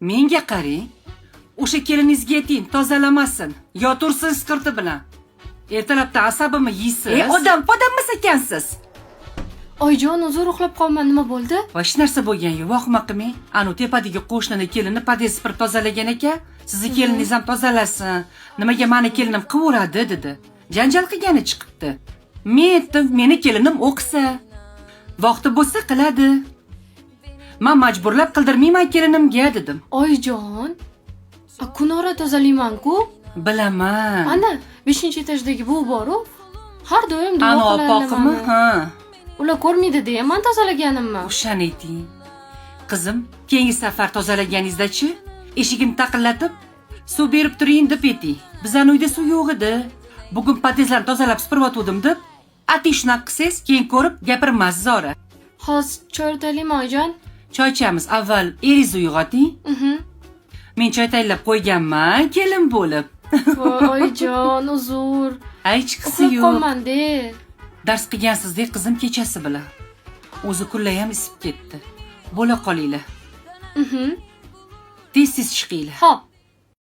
Menga qarang. O'sha keliningizga ayting, tozalamasin. Yo tursin skirti bilan. Ertalabda asabimni yeysiz. Odam podammas ekansiz. Oyijon, o'zi uxlab qolman, nima bo'ldi? Hech narsa bo'lgan yo'q, vahima qilmang. Anu tepadagi qo'shnini kelini podest supurib tozalagan ekan. Sizni keliningiz ham tozalasin. Nimaga meni kelinim qilaveradi dedi. Janjal qilgani chiqibdi. Men aytdim, meni kelinim o'qisa. Vaqti bo'lsa qiladi. Men majburlab qildirmayman kelinimga dedim. Oyijon, kunora tozalayman-ku. Bilaman. Ana, 5-etajdagi bu bor-ku. Har doim duo Ana qiladi. opoqimi? Ha. Ular ko'rmaydi deya men tozalaganimmi? O'shani ayting. Qizim, keyingi safar tozalaganingizda-chi, eshigimni taqillatib, suv berib turing deb ayting. Bizning uyda suv yo'q edi. Bugun podestlarni tozalab supurib deb, ating shunaqa qilsangiz, keyin ko'rib gapirmaysiz zora. Hozir choy taylayman oyijon. Choy ichamiz. Avval eringizni uyg'oting. Men choy tayyorlab qo'yganman, kelin bo'lib. Voy oyijon, uzr. Hech qisi yo'q. Qolmanda. Dars qilgansizdek qizim kechasi bilan. O'zi kunlar ham isib ketdi. Bo'la qolinglar. Tez-tez chiqinglar. Xo'p.